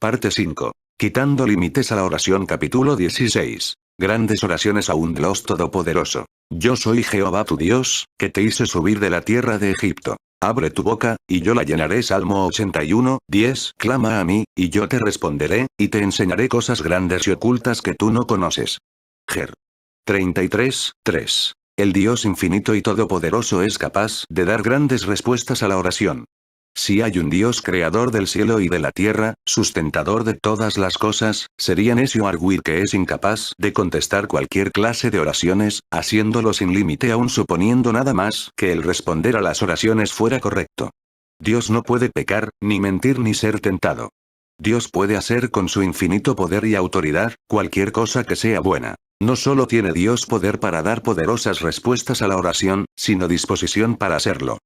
Parte 5. Quitando límites a la oración capítulo 16. Grandes oraciones a un Dios todopoderoso. Yo soy Jehová tu Dios, que te hice subir de la tierra de Egipto. Abre tu boca, y yo la llenaré. Salmo 81, 10. Clama a mí, y yo te responderé, y te enseñaré cosas grandes y ocultas que tú no conoces. Ger. 33, 3. El Dios infinito y todopoderoso es capaz de dar grandes respuestas a la oración. Si hay un Dios creador del cielo y de la tierra, sustentador de todas las cosas, sería necio arguir que es incapaz de contestar cualquier clase de oraciones, haciéndolo sin límite aún suponiendo nada más que el responder a las oraciones fuera correcto. Dios no puede pecar, ni mentir ni ser tentado. Dios puede hacer con su infinito poder y autoridad, cualquier cosa que sea buena. No solo tiene Dios poder para dar poderosas respuestas a la oración, sino disposición para hacerlo.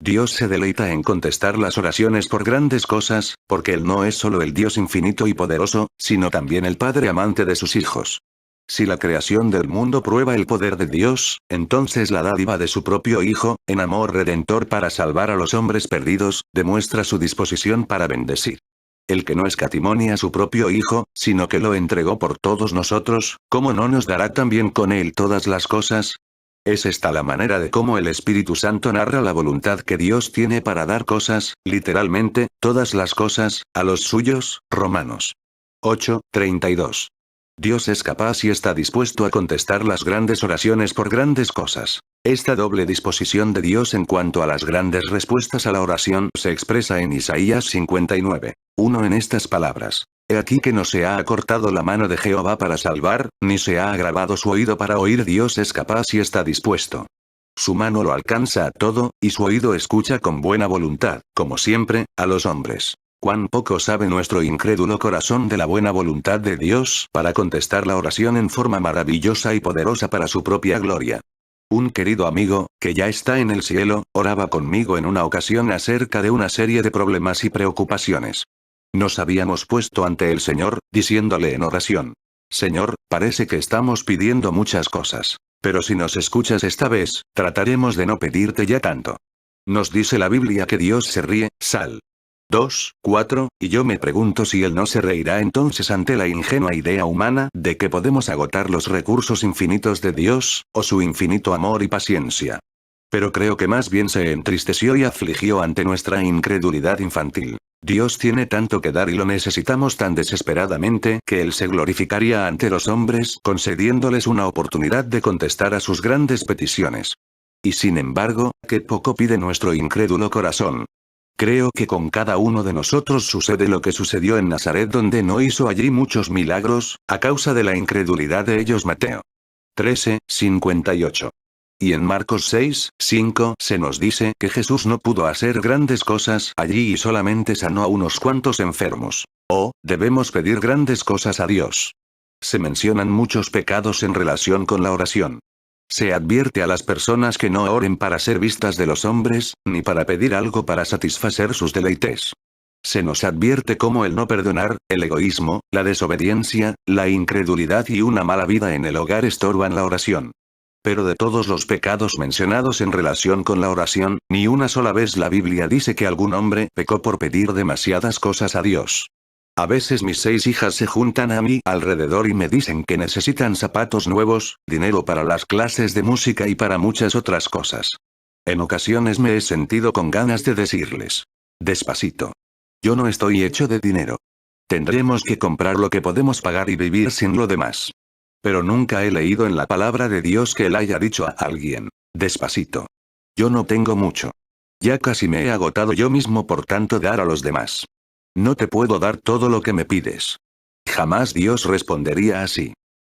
Dios se deleita en contestar las oraciones por grandes cosas, porque Él no es solo el Dios infinito y poderoso, sino también el Padre amante de sus hijos. Si la creación del mundo prueba el poder de Dios, entonces la dádiva de su propio Hijo, en amor redentor para salvar a los hombres perdidos, demuestra su disposición para bendecir. El que no escatimonia a su propio Hijo, sino que lo entregó por todos nosotros, ¿cómo no nos dará también con Él todas las cosas? Es esta la manera de cómo el Espíritu Santo narra la voluntad que Dios tiene para dar cosas, literalmente, todas las cosas, a los suyos. Romanos 8:32. Dios es capaz y está dispuesto a contestar las grandes oraciones por grandes cosas. Esta doble disposición de Dios en cuanto a las grandes respuestas a la oración se expresa en Isaías 59:1 en estas palabras. He aquí que no se ha acortado la mano de Jehová para salvar, ni se ha agravado su oído para oír. Dios es capaz y está dispuesto. Su mano lo alcanza a todo, y su oído escucha con buena voluntad, como siempre, a los hombres. Cuán poco sabe nuestro incrédulo corazón de la buena voluntad de Dios para contestar la oración en forma maravillosa y poderosa para su propia gloria. Un querido amigo, que ya está en el cielo, oraba conmigo en una ocasión acerca de una serie de problemas y preocupaciones. Nos habíamos puesto ante el Señor, diciéndole en oración: Señor, parece que estamos pidiendo muchas cosas. Pero si nos escuchas esta vez, trataremos de no pedirte ya tanto. Nos dice la Biblia que Dios se ríe. Sal. 2:4, y yo me pregunto si Él no se reirá entonces ante la ingenua idea humana de que podemos agotar los recursos infinitos de Dios, o su infinito amor y paciencia. Pero creo que más bien se entristeció y afligió ante nuestra incredulidad infantil. Dios tiene tanto que dar y lo necesitamos tan desesperadamente que Él se glorificaría ante los hombres concediéndoles una oportunidad de contestar a sus grandes peticiones. Y sin embargo, qué poco pide nuestro incrédulo corazón. Creo que con cada uno de nosotros sucede lo que sucedió en Nazaret, donde no hizo allí muchos milagros, a causa de la incredulidad de ellos. Mateo 13:58. Y en Marcos 6:5 se nos dice que Jesús no pudo hacer grandes cosas allí y solamente sanó a unos cuantos enfermos. Oh, debemos pedir grandes cosas a Dios. Se mencionan muchos pecados en relación con la oración. Se advierte a las personas que no oren para ser vistas de los hombres, ni para pedir algo para satisfacer sus deleites. Se nos advierte cómo el no perdonar, el egoísmo, la desobediencia, la incredulidad y una mala vida en el hogar estorban la oración. Pero de todos los pecados mencionados en relación con la oración, ni una sola vez la Biblia dice que algún hombre pecó por pedir demasiadas cosas a Dios. A veces mis 6 hijas se juntan a mí alrededor y me dicen que necesitan zapatos nuevos, dinero para las clases de música y para muchas otras cosas. En ocasiones me he sentido con ganas de decirles: despacito. Yo no estoy hecho de dinero. Tendremos que comprar lo que podemos pagar y vivir sin lo demás. Pero nunca he leído en la palabra de Dios que Él haya dicho a alguien: despacito. Yo no tengo mucho. Ya casi me he agotado yo mismo por tanto dar a los demás. No te puedo dar todo lo que me pides. Jamás Dios respondería así.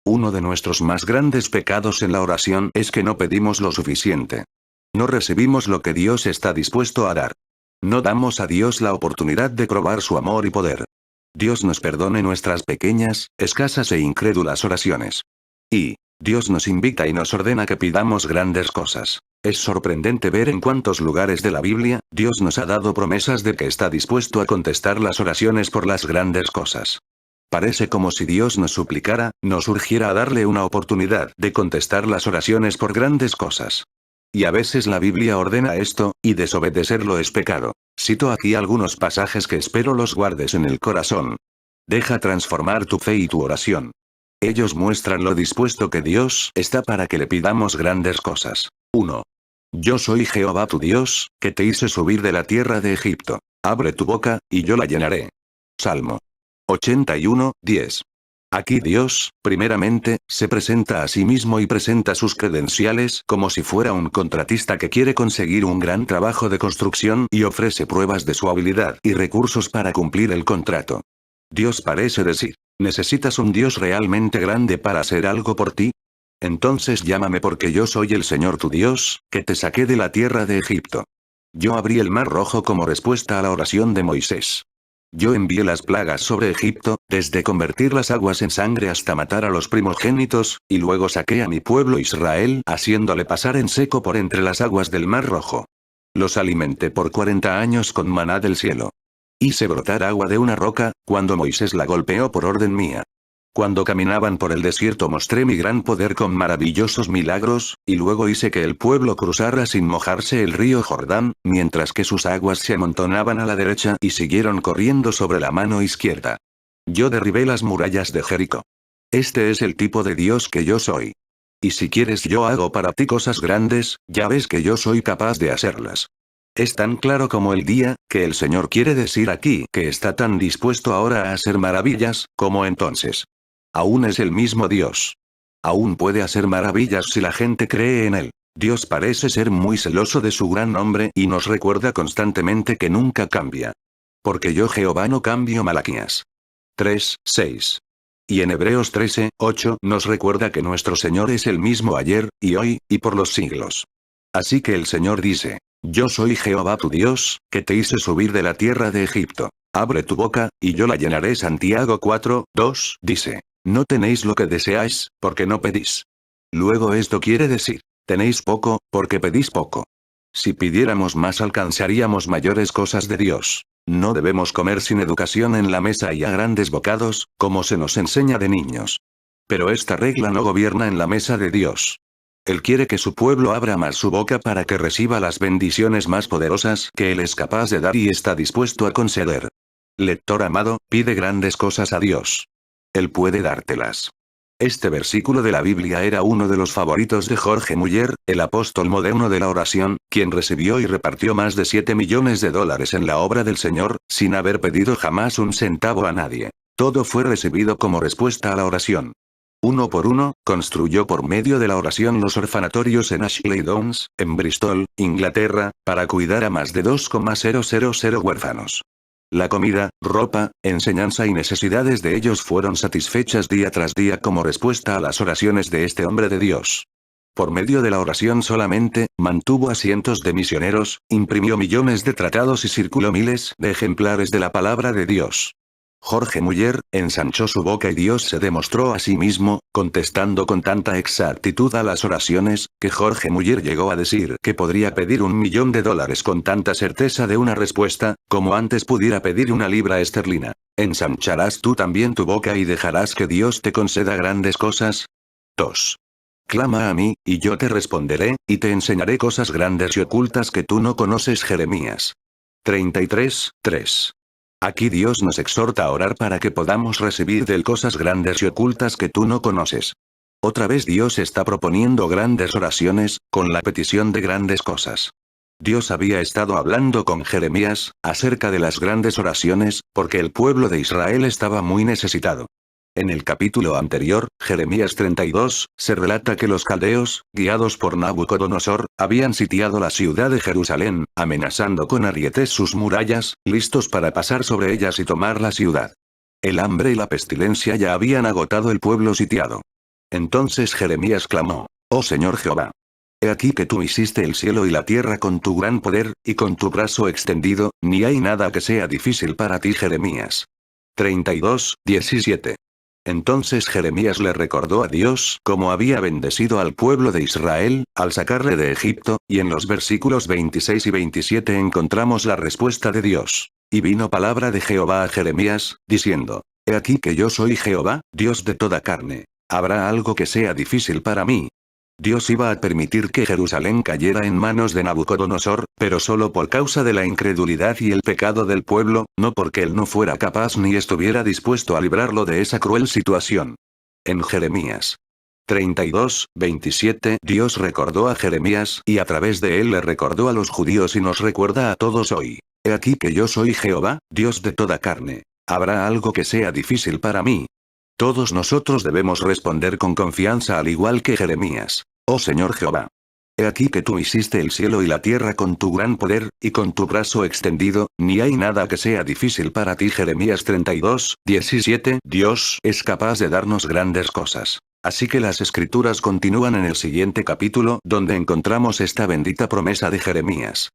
Uno de nuestros más grandes pecados en la oración es que no pedimos lo suficiente. No recibimos lo que Dios está dispuesto a dar. No damos a Dios la oportunidad de probar su amor y poder. Dios nos perdone nuestras pequeñas, escasas e incrédulas oraciones. Y Dios nos invita y nos ordena que pidamos grandes cosas. Es sorprendente ver en cuántos lugares de la Biblia, Dios nos ha dado promesas de que está dispuesto a contestar las oraciones por las grandes cosas. Parece como si Dios nos suplicara, nos urgiera a darle una oportunidad de contestar las oraciones por grandes cosas. Y a veces la Biblia ordena esto, y desobedecerlo es pecado. Cito aquí algunos pasajes que espero los guardes en el corazón. Deja transformar tu fe y tu oración. Ellos muestran lo dispuesto que Dios está para que le pidamos grandes cosas. 1. Yo soy Jehová tu Dios, que te hice subir de la tierra de Egipto. Abre tu boca, y yo la llenaré. Salmo 81, 10. Aquí Dios, primeramente, se presenta a sí mismo y presenta sus credenciales como si fuera un contratista que quiere conseguir un gran trabajo de construcción y ofrece pruebas de su habilidad y recursos para cumplir el contrato. Dios parece decir, ¿necesitas un Dios realmente grande para hacer algo por ti? Entonces llámame porque yo soy el Señor tu Dios, que te saqué de la tierra de Egipto. Yo abrí el mar rojo como respuesta a la oración de Moisés. Yo envié las plagas sobre Egipto, desde convertir las aguas en sangre hasta matar a los primogénitos, y luego saqué a mi pueblo Israel, haciéndole pasar en seco por entre las aguas del mar rojo. Los alimenté por 40 años con maná del cielo. Hice brotar agua de una roca, cuando Moisés la golpeó por orden mía. Cuando caminaban por el desierto mostré mi gran poder con maravillosos milagros, y luego hice que el pueblo cruzara sin mojarse el río Jordán, mientras que sus aguas se amontonaban a la derecha y siguieron corriendo sobre la mano izquierda. Yo derribé las murallas de Jericó. Este es el tipo de Dios que yo soy. Y si quieres yo hago para ti cosas grandes, ya ves que yo soy capaz de hacerlas. Es tan claro como el día, que el Señor quiere decir aquí que está tan dispuesto ahora a hacer maravillas, como entonces. Aún es el mismo Dios. Aún puede hacer maravillas si la gente cree en él. Dios parece ser muy celoso de su gran nombre y nos recuerda constantemente que nunca cambia. Porque yo Jehová no cambio. Malaquías 3, 6. Y en Hebreos 13, 8 nos recuerda que nuestro Señor es el mismo ayer, y hoy, y por los siglos. Así que el Señor dice, yo soy Jehová tu Dios, que te hice subir de la tierra de Egipto. Abre tu boca, y yo la llenaré. Santiago 4, 2 dice. No tenéis lo que deseáis, porque no pedís. Luego esto quiere decir, tenéis poco, porque pedís poco. Si pidiéramos más alcanzaríamos mayores cosas de Dios. No debemos comer sin educación en la mesa y a grandes bocados, como se nos enseña de niños. Pero esta regla no gobierna en la mesa de Dios. Él quiere que su pueblo abra más su boca para que reciba las bendiciones más poderosas que Él es capaz de dar y está dispuesto a conceder. Lector amado, pide grandes cosas a Dios. Él puede dártelas. Este versículo de la Biblia era uno de los favoritos de Jorge Muller, el apóstol moderno de la oración, quien recibió y repartió más de $7 millones en la obra del Señor, sin haber pedido jamás un centavo a nadie. Todo fue recibido como respuesta a la oración. Uno por uno, construyó por medio de la oración los orfanatorios en Ashley Downs, en Bristol, Inglaterra, para cuidar a más de 2,000 huérfanos. La comida, ropa, enseñanza y necesidades de ellos fueron satisfechas día tras día como respuesta a las oraciones de este hombre de Dios. Por medio de la oración solamente, mantuvo a cientos de misioneros, imprimió millones de tratados y circuló miles de ejemplares de la palabra de Dios. Jorge Muller, ensanchó su boca y Dios se demostró a sí mismo, contestando con tanta exactitud a las oraciones, que Jorge Muller llegó a decir que podría pedir $1 millón con tanta certeza de una respuesta, como antes pudiera pedir una libra esterlina. ¿Ensancharás tú también tu boca y dejarás que Dios te conceda grandes cosas? 2. Clama a mí, y yo te responderé, y te enseñaré cosas grandes y ocultas que tú no conoces. Jeremías 33, 3. Aquí Dios nos exhorta a orar para que podamos recibir de Él cosas grandes y ocultas que tú no conoces. Otra vez Dios está proponiendo grandes oraciones, con la petición de grandes cosas. Dios había estado hablando con Jeremías, acerca de las grandes oraciones, porque el pueblo de Israel estaba muy necesitado. En el capítulo anterior, Jeremías 32, se relata que los caldeos, guiados por Nabucodonosor, habían sitiado la ciudad de Jerusalén, amenazando con arietes sus murallas, listos para pasar sobre ellas y tomar la ciudad. El hambre y la pestilencia ya habían agotado el pueblo sitiado. Entonces Jeremías clamó, «Oh Señor Jehová. He aquí que tú hiciste el cielo y la tierra con tu gran poder, y con tu brazo extendido, ni hay nada que sea difícil para ti». Jeremías 32, 17. Entonces Jeremías le recordó a Dios cómo había bendecido al pueblo de Israel, al sacarle de Egipto, y en los versículos 26 y 27 encontramos la respuesta de Dios. Y vino palabra de Jehová a Jeremías, diciendo, «He aquí que yo soy Jehová, Dios de toda carne. ¿Habrá algo que sea difícil para mí?» Dios iba a permitir que Jerusalén cayera en manos de Nabucodonosor, pero solo por causa de la incredulidad y el pecado del pueblo, no porque él no fuera capaz ni estuviera dispuesto a librarlo de esa cruel situación. En Jeremías 32:27, Dios recordó a Jeremías y a través de él le recordó a los judíos y nos recuerda a todos hoy. He aquí que yo soy Jehová, Dios de toda carne. ¿Habrá algo que sea difícil para mí? Todos nosotros debemos responder con confianza al igual que Jeremías. Oh Señor Jehová. He aquí que tú hiciste el cielo y la tierra con tu gran poder, y con tu brazo extendido, ni hay nada que sea difícil para ti. Jeremías 32:17. Dios es capaz de darnos grandes cosas. Así que las escrituras continúan en el siguiente capítulo, donde encontramos esta bendita promesa de Jeremías.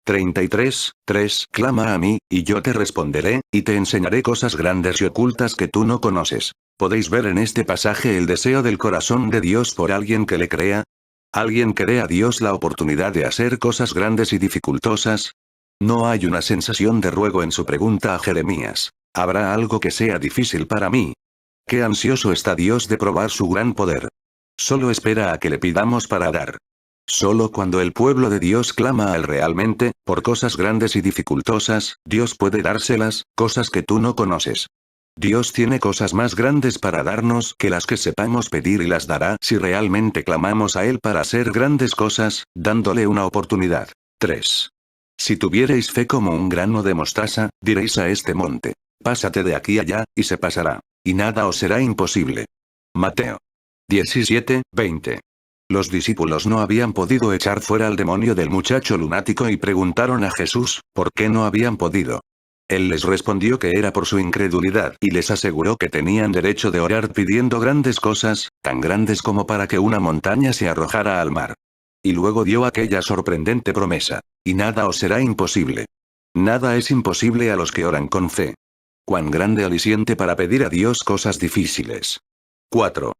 33:3. Clama a mí, y yo te responderé, y te enseñaré cosas grandes y ocultas que tú no conoces. ¿Podéis ver en este pasaje el deseo del corazón de Dios por alguien que le crea? ¿Alguien que dé a Dios la oportunidad de hacer cosas grandes y dificultosas? No hay una sensación de ruego en su pregunta a Jeremías. ¿Habrá algo que sea difícil para mí? Qué ansioso está Dios de probar su gran poder. Solo espera a que le pidamos para dar. Solo cuando el pueblo de Dios clama a él realmente, por cosas grandes y dificultosas, Dios puede dárselas, cosas que tú no conoces. Dios tiene cosas más grandes para darnos que las que sepamos pedir y las dará si realmente clamamos a Él para hacer grandes cosas, dándole una oportunidad. 3. Si tuvierais fe como un grano de mostaza, diréis a este monte: pásate de aquí allá, y se pasará. Y nada os será imposible. Mateo 17:20. Los discípulos no habían podido echar fuera al demonio del muchacho lunático y preguntaron a Jesús, ¿por qué no habían podido? Él les respondió que era por su incredulidad y les aseguró que tenían derecho de orar pidiendo grandes cosas, tan grandes como para que una montaña se arrojara al mar. Y luego dio aquella sorprendente promesa: y nada os será imposible. Nada es imposible a los que oran con fe. Cuán grande aliciente para pedir a Dios cosas difíciles. 4.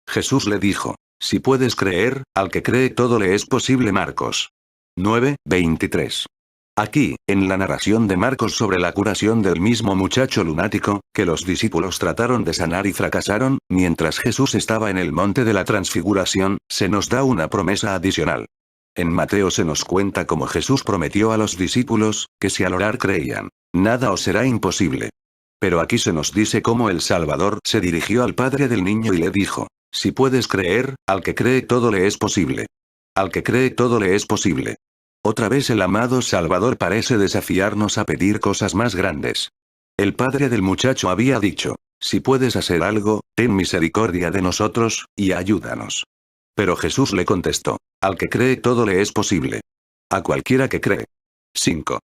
Jesús le dijo: si puedes creer, al que cree todo le es posible. Marcos 9:23. Aquí, en la narración de Marcos sobre la curación del mismo muchacho lunático, que los discípulos trataron de sanar y fracasaron, mientras Jesús estaba en el monte de la transfiguración, se nos da una promesa adicional. En Mateo se nos cuenta cómo Jesús prometió a los discípulos, que si al orar creían, nada os será imposible. Pero aquí se nos dice cómo el Salvador se dirigió al padre del niño y le dijo: si puedes creer, al que cree todo le es posible. Al que cree todo le es posible. Otra vez el amado Salvador parece desafiarnos a pedir cosas más grandes. El padre del muchacho había dicho: si puedes hacer algo, ten misericordia de nosotros, y ayúdanos. Pero Jesús le contestó: al que cree todo le es posible. A cualquiera que cree. 5.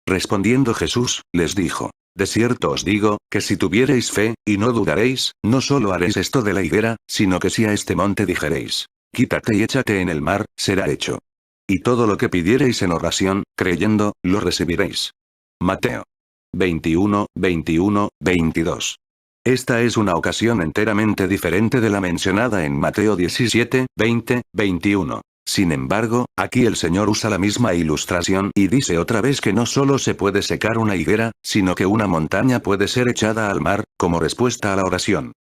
Respondiendo Jesús, les dijo: de cierto os digo, que si tuviereis fe, y no dudaréis, no solo haréis esto de la higuera, sino que si a este monte dijereis: quítate y échate en el mar, será hecho. Y todo lo que pidiereis en oración, creyendo, lo recibiréis. Mateo 21:22. Esta es una ocasión enteramente diferente de la mencionada en Mateo 17:20-21. Sin embargo, aquí el Señor usa la misma ilustración y dice otra vez que no solo se puede secar una higuera, sino que una montaña puede ser echada al mar, como respuesta a la oración.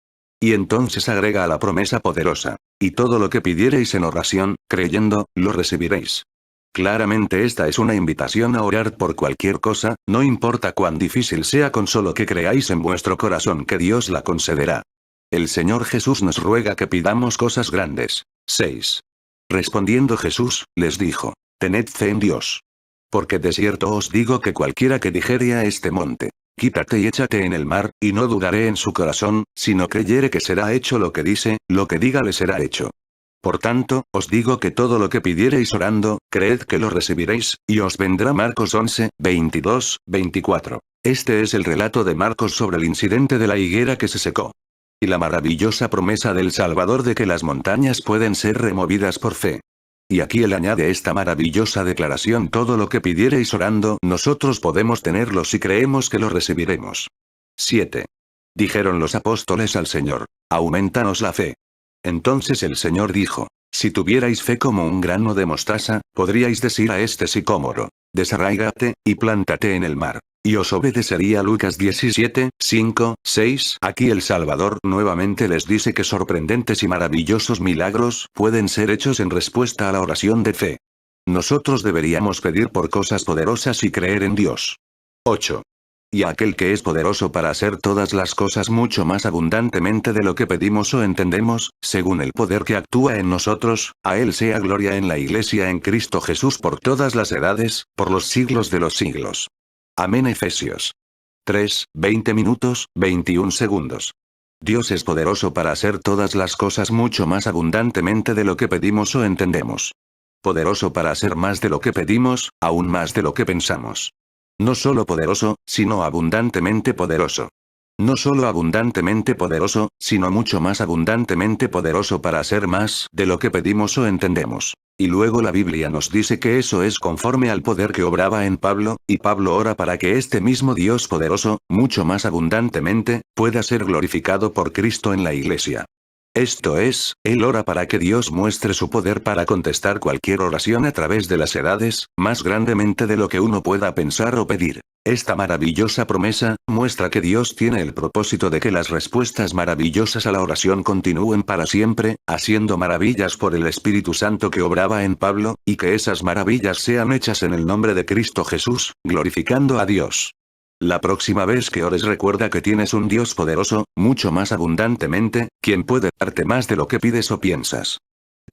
Y entonces agrega a la promesa poderosa: y todo lo que pidiereis en oración, creyendo, lo recibiréis. Claramente esta es una invitación a orar por cualquier cosa, no importa cuán difícil sea, con solo que creáis en vuestro corazón que Dios la concederá. El Señor Jesús nos ruega que pidamos cosas grandes. 6. Respondiendo Jesús, les dijo: tened fe en Dios. Porque de cierto os digo que cualquiera que dijere a este monte: quítate y échate en el mar, y no dudaré en su corazón, sino creyere que será hecho lo que dice, lo que diga le será hecho. Por tanto, os digo que todo lo que pidiereis orando, creed que lo recibiréis, y os vendrá. Marcos 11:22-24. Este es el relato de Marcos sobre el incidente de la higuera que se secó. Y la maravillosa promesa del Salvador de que las montañas pueden ser removidas por fe. Y aquí él añade esta maravillosa declaración: todo lo que pidiereis orando, nosotros podemos tenerlo si creemos que lo recibiremos. 7. Dijeron los apóstoles al Señor: aumentanos la fe. Entonces el Señor dijo: si tuvierais fe como un grano de mostaza, podríais decir a este sicómoro: desarráigate, y plántate en el mar. Y os obedecería. Lucas 17, 5, 6. Aquí el Salvador nuevamente les dice que sorprendentes y maravillosos milagros pueden ser hechos en respuesta a la oración de fe. Nosotros deberíamos pedir por cosas poderosas y creer en Dios. 8. Y a aquel que es poderoso para hacer todas las cosas mucho más abundantemente de lo que pedimos o entendemos, según el poder que actúa en nosotros, a él sea gloria en la Iglesia en Cristo Jesús por todas las edades, por los siglos de los siglos. Amén. Efesios 3, 20 minutos, 21 segundos. Dios es poderoso para hacer todas las cosas mucho más abundantemente de lo que pedimos o entendemos. Poderoso para hacer más de lo que pedimos, aún más de lo que pensamos. No solo poderoso, sino abundantemente poderoso. No solo abundantemente poderoso, sino mucho más abundantemente poderoso para hacer más de lo que pedimos o entendemos. Y luego la Biblia nos dice que eso es conforme al poder que obraba en Pablo, y Pablo ora para que este mismo Dios poderoso, mucho más abundantemente, pueda ser glorificado por Cristo en la Iglesia. Esto es, él ora para que Dios muestre su poder para contestar cualquier oración a través de las edades, más grandemente de lo que uno pueda pensar o pedir. Esta maravillosa promesa, muestra que Dios tiene el propósito de que las respuestas maravillosas a la oración continúen para siempre, haciendo maravillas por el Espíritu Santo que obraba en Pablo, y que esas maravillas sean hechas en el nombre de Cristo Jesús, glorificando a Dios. La próxima vez que ores recuerda que tienes un Dios poderoso, mucho más abundantemente, quien puede darte más de lo que pides o piensas.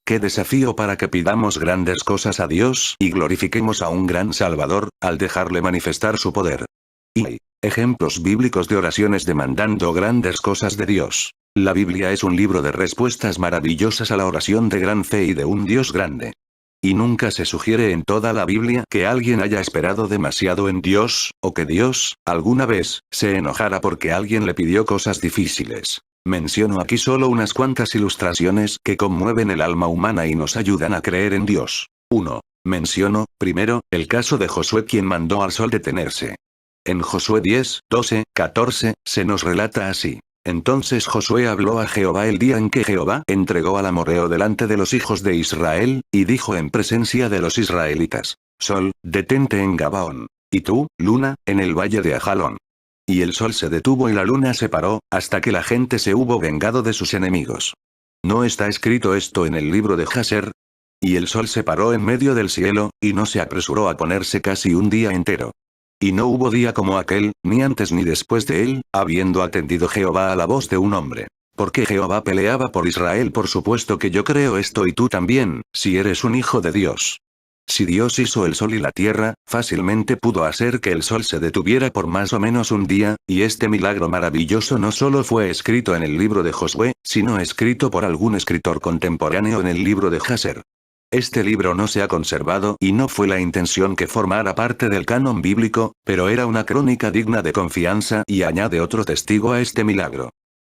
Qué desafío para que pidamos grandes cosas a Dios y glorifiquemos a un gran Salvador, al dejarle manifestar su poder. Y hay ejemplos bíblicos de oraciones demandando grandes cosas de Dios. La Biblia es un libro de respuestas maravillosas a la oración de gran fe y de un Dios grande. Y nunca se sugiere en toda la Biblia que alguien haya esperado demasiado en Dios, o que Dios, alguna vez, se enojara porque alguien le pidió cosas difíciles. Menciono aquí solo unas cuantas ilustraciones que conmueven el alma humana y nos ayudan a creer en Dios. 1. Menciono, primero, el caso de Josué quien mandó al sol detenerse. En Josué 10, 12, 14, se nos relata así. Entonces Josué habló a Jehová el día en que Jehová entregó al amorreo delante de los hijos de Israel, y dijo en presencia de los israelitas: Sol, detente en Gabaón. Y tú, luna, en el valle de Ajalón. Y el sol se detuvo y la luna se paró, hasta que la gente se hubo vengado de sus enemigos. ¿No está escrito esto en el libro de Jaser? Y el sol se paró en medio del cielo, y no se apresuró a ponerse casi un día entero. Y no hubo día como aquel, ni antes ni después de él, habiendo atendido Jehová a la voz de un hombre. Porque Jehová peleaba por Israel. Por supuesto que yo creo esto y tú también, si eres un hijo de Dios. Si Dios hizo el sol y la tierra, fácilmente pudo hacer que el sol se detuviera por más o menos un día, y este milagro maravilloso no solo fue escrito en el libro de Josué, sino escrito por algún escritor contemporáneo en el libro de Jaser. Este libro no se ha conservado y no fue la intención que formara parte del canon bíblico, pero era una crónica digna de confianza y añade otro testigo a este milagro.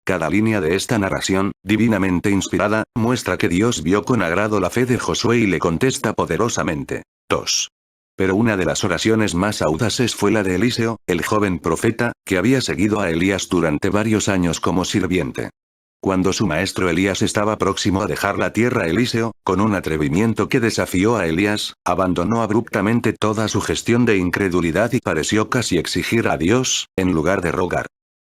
Cada línea de esta narración, divinamente inspirada, muestra que Dios vio con agrado la fe de Josué y le contesta poderosamente. 2. Pero una de las oraciones más audaces fue la de Eliseo, el joven profeta, que había seguido a Elías durante varios años como sirviente. Cuando su maestro Elías estaba próximo a dejar la tierra, Eliseo, con un atrevimiento que desafió a Elías, abandonó abruptamente toda su gestión de incredulidad y pareció casi exigir a Dios, en lugar de rogar.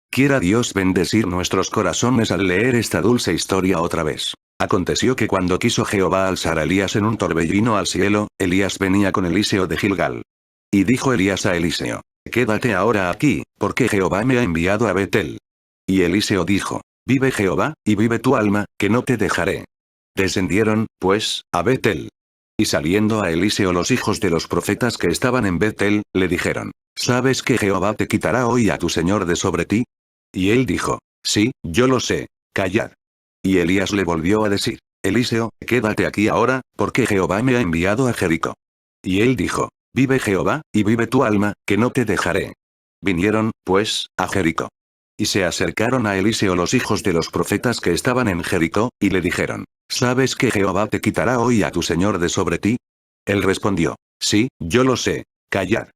Quiera Dios bendecir nuestros corazones al leer esta dulce historia otra vez. Aconteció que cuando quiso Jehová alzar a Elías en un torbellino al cielo, Elías venía con Eliseo de Gilgal. Y dijo Elías a Eliseo: Quédate ahora aquí, porque Jehová me ha enviado a Betel. Y Eliseo dijo: Vive Jehová, y vive tu alma, que no te dejaré. Descendieron, pues, a Betel. Y saliendo a Eliseo los hijos de los profetas que estaban en Betel, le dijeron: ¿Sabes que Jehová te quitará hoy a tu señor de sobre ti? Y él dijo: Sí, yo lo sé, callad. Y Elías le volvió a decir: Eliseo, quédate aquí ahora, porque Jehová me ha enviado a Jericó. Y él dijo: Vive Jehová, y vive tu alma, que no te dejaré. Vinieron, pues, a Jericó. Y se acercaron a Eliseo los hijos de los profetas que estaban en Jericó, y le dijeron: ¿Sabes que Jehová te quitará hoy a tu señor de sobre ti? Él respondió: Sí, yo lo sé, callad.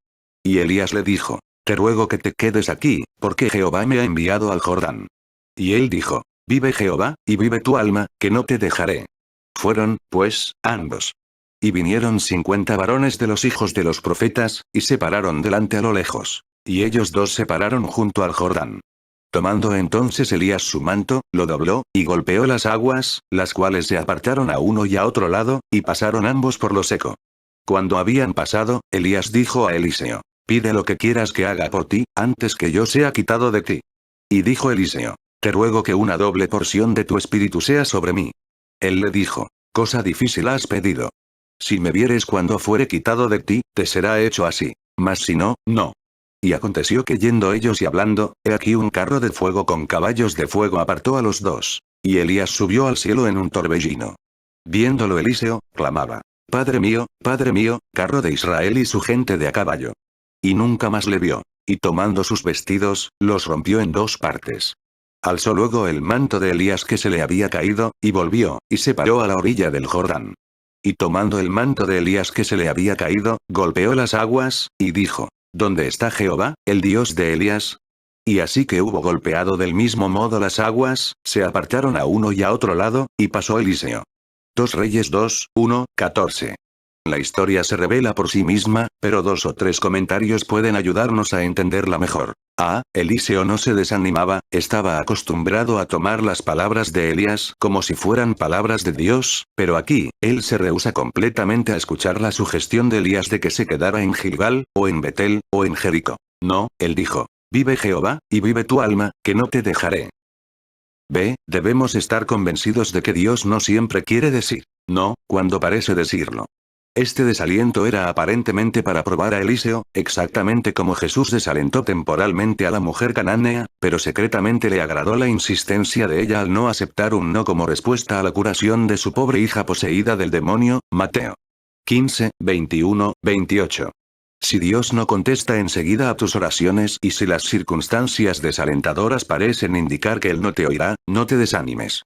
Y Elías le dijo: Te ruego que te quedes aquí, porque Jehová me ha enviado al Jordán. Y él dijo: Vive Jehová, y vive tu alma, que no te dejaré. Fueron, pues, ambos. Y vinieron 50 varones de los hijos de los profetas, y se pararon delante a lo lejos. Y ellos dos se pararon junto al Jordán. Tomando entonces Elías su manto, lo dobló, y golpeó las aguas, las cuales se apartaron a uno y a otro lado, y pasaron ambos por lo seco. Cuando habían pasado, Elías dijo a Eliseo: pide lo que quieras que haga por ti, antes que yo sea quitado de ti. Y dijo Eliseo: te ruego que una doble porción de tu espíritu sea sobre mí. Él le dijo: cosa difícil has pedido. Si me vieres cuando fuere quitado de ti, te será hecho así. Mas si no, no. Y aconteció que yendo ellos y hablando, he aquí un carro de fuego con caballos de fuego apartó a los dos. Y Elías subió al cielo en un torbellino. Viéndolo Eliseo, clamaba: Padre mío, carro de Israel y su gente de a caballo. Y nunca más le vio. Y tomando sus vestidos, los rompió en dos partes. Alzó luego el manto de Elías que se le había caído, y volvió, y se paró a la orilla del Jordán. Y tomando el manto de Elías que se le había caído, golpeó las aguas, y dijo: ¿dónde está Jehová, el Dios de Elías? Y así que hubo golpeado del mismo modo las aguas, se apartaron a uno y a otro lado, y pasó Eliseo. 2 Reyes 2, 1, 14. La historia se revela por sí misma, pero 2 o 3 comentarios pueden ayudarnos a entenderla mejor. A. Eliseo no se desanimaba, estaba acostumbrado a tomar las palabras de Elías como si fueran palabras de Dios, pero aquí, él se rehúsa completamente a escuchar la sugestión de Elías de que se quedara en Gilgal, o en Betel, o en Jericó. No, él dijo: vive Jehová, y vive tu alma, que no te dejaré. B. Debemos estar convencidos de que Dios no siempre quiere decir no, cuando parece decirlo. Este desaliento era aparentemente para probar a Eliseo, exactamente como Jesús desalentó temporalmente a la mujer canánea, pero secretamente le agradó la insistencia de ella al no aceptar un no como respuesta a la curación de su pobre hija poseída del demonio, Mateo 15, 21, 28. Si Dios no contesta enseguida a tus oraciones y si las circunstancias desalentadoras parecen indicar que Él no te oirá, no te desanimes.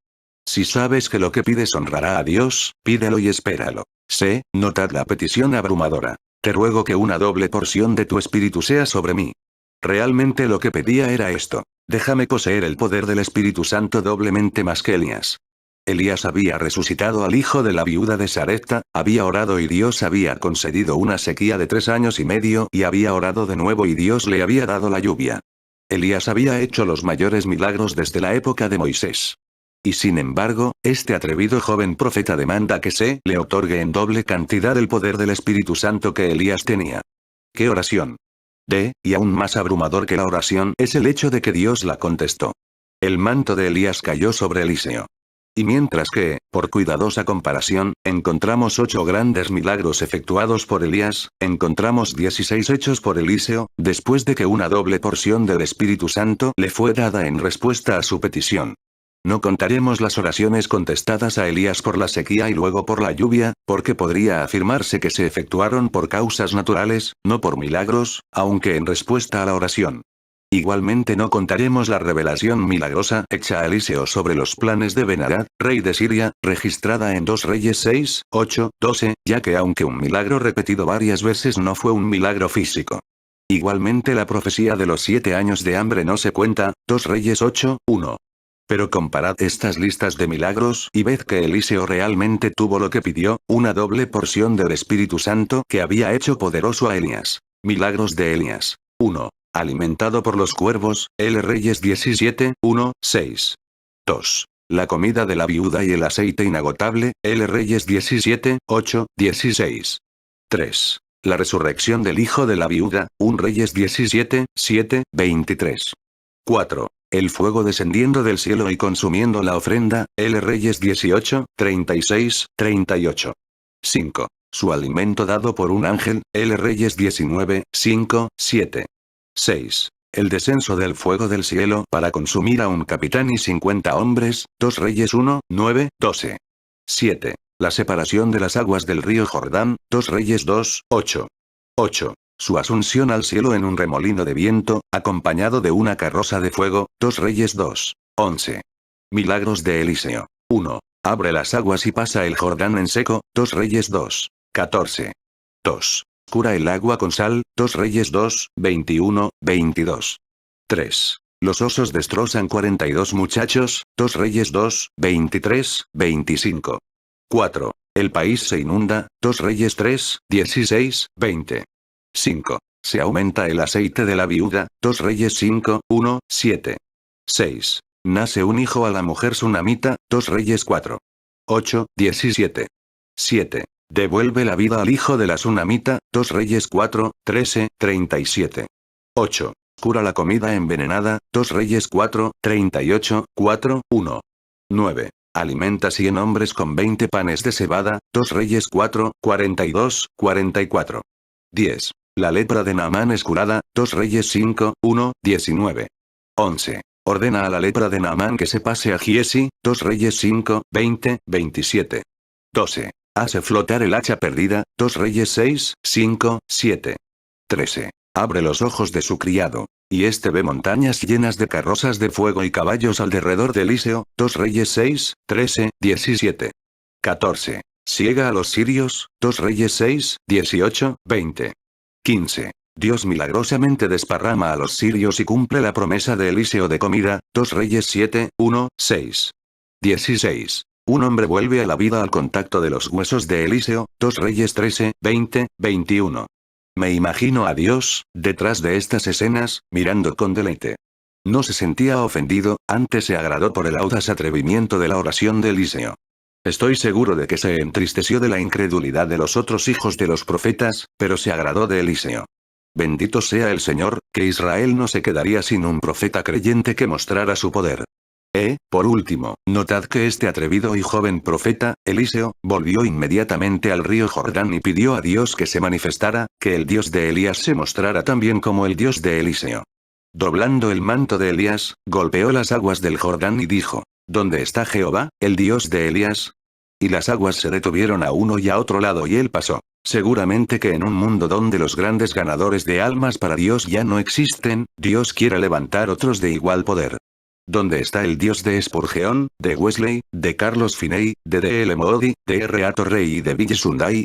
Si sabes que lo que pides honrará a Dios, pídelo y espéralo. C. Notad la petición abrumadora. Te ruego que una doble porción de tu espíritu sea sobre mí. Realmente lo que pedía era esto: déjame poseer el poder del Espíritu Santo doblemente más que Elías. Elías había resucitado al hijo de la viuda de Sarepta, había orado y Dios había concedido una sequía de 3 años y medio y había orado de nuevo y Dios le había dado la lluvia. Elías había hecho los mayores milagros desde la época de Moisés. Y sin embargo, este atrevido joven profeta demanda que se le otorgue en doble cantidad el poder del Espíritu Santo que Elías tenía. ¿Qué oración? D. Y aún más abrumador que la oración es el hecho de que Dios la contestó. El manto de Elías cayó sobre Eliseo. Y mientras que, por cuidadosa comparación, encontramos 8 grandes milagros efectuados por Elías, encontramos 16 hechos por Eliseo, después de que una doble porción del Espíritu Santo le fue dada en respuesta a su petición. No contaremos las oraciones contestadas a Elías por la sequía y luego por la lluvia, porque podría afirmarse que se efectuaron por causas naturales, no por milagros, aunque en respuesta a la oración. Igualmente no contaremos la revelación milagrosa hecha a Eliseo sobre los planes de Ben-Hadad, rey de Siria, registrada en 2 Reyes 6, 8, 12, ya que aunque un milagro repetido varias veces no fue un milagro físico. Igualmente la profecía de los 7 años de hambre no se cuenta, 2 Reyes 8, 1. Pero comparad estas listas de milagros y ved que Eliseo realmente tuvo lo que pidió, una doble porción del Espíritu Santo que había hecho poderoso a Elías. Milagros de Elías. 1. Alimentado por los cuervos, L. Reyes 17, 1, 6. 2. La comida de la viuda y el aceite inagotable, L. Reyes 17, 8, 16. 3. La resurrección del hijo de la viuda, 1 Reyes 17, 7, 23. 4. El fuego descendiendo del cielo y consumiendo la ofrenda, L. Reyes 18, 36, 38. 5. Su alimento dado por un ángel, L. Reyes 19, 5, 7. 6. El descenso del fuego del cielo para consumir a un capitán y 50 hombres, 2 Reyes 1, 9, 12. 7. La separación de las aguas del río Jordán, 2 Reyes 2, 8. 8. Su asunción al cielo en un remolino de viento, acompañado de una carroza de fuego, 2 Reyes 2, 11. Milagros de Eliseo. 1. Abre las aguas y pasa el Jordán en seco, 2 Reyes 2, 14. 2. Cura el agua con sal, 2 Reyes 2, 21, 22. 3. Los osos destrozan 42 muchachos, 2 Reyes 2, 23, 25. 4. El país se inunda, 2 Reyes 3, 16, 20. 5. Se aumenta el aceite de la viuda. 2 Reyes 5, 1, 7. 6. Nace un hijo a la mujer sunamita. 2 Reyes 4. 8, 17. 7. Devuelve la vida al hijo de la sunamita. 2 Reyes 4, 13, 37. 8. Cura la comida envenenada. 2 Reyes 4, 38, 4, 1. 9. Alimenta 100 hombres con 20 panes de cebada. 2 Reyes 4, 42, 44. 10. La lepra de Naamán es curada. 2 Reyes 5, 1, 19. 11. Ordena a la lepra de Naamán que se pase a Giesi. 2 Reyes 5, 20, 27. 12. Hace flotar el hacha perdida. 2 Reyes 6, 5, 7. 13. Abre los ojos de su criado. Y este ve montañas llenas de carrozas de fuego y caballos alrededor de Eliseo. 2 Reyes 6, 13, 17. 14. Ciega a los sirios. 2 Reyes 6, 18, 20. 15. Dios milagrosamente desparrama a los sirios y cumple la promesa de Eliseo de comida. 2 Reyes 7, 1, 6. 16. Un hombre vuelve a la vida al contacto de los huesos de Eliseo. 2 Reyes 13, 20, 21. Me imagino a Dios, detrás de estas escenas, mirando con deleite. No se sentía ofendido, antes se agradó por el audaz atrevimiento de la oración de Eliseo. Estoy seguro de que se entristeció de la incredulidad de los otros hijos de los profetas, pero se agradó de Eliseo. Bendito sea el Señor, que Israel no se quedaría sin un profeta creyente que mostrara su poder. Por último, notad que este atrevido y joven profeta, Eliseo, volvió inmediatamente al río Jordán y pidió a Dios que se manifestara, que el Dios de Elías se mostrara también como el Dios de Eliseo. Doblando el manto de Elías, golpeó las aguas del Jordán y dijo: ¿Dónde está Jehová, el Dios de Elías? Y las aguas se detuvieron a uno y a otro lado y él pasó. Seguramente que en un mundo donde los grandes ganadores de almas para Dios ya no existen, Dios quiere levantar otros de igual poder. ¿Dónde está el Dios de Spurgeon, de Wesley, de Carlos Finney, de D.L. Moody, de R.A. Torrey y de Bill Sunday?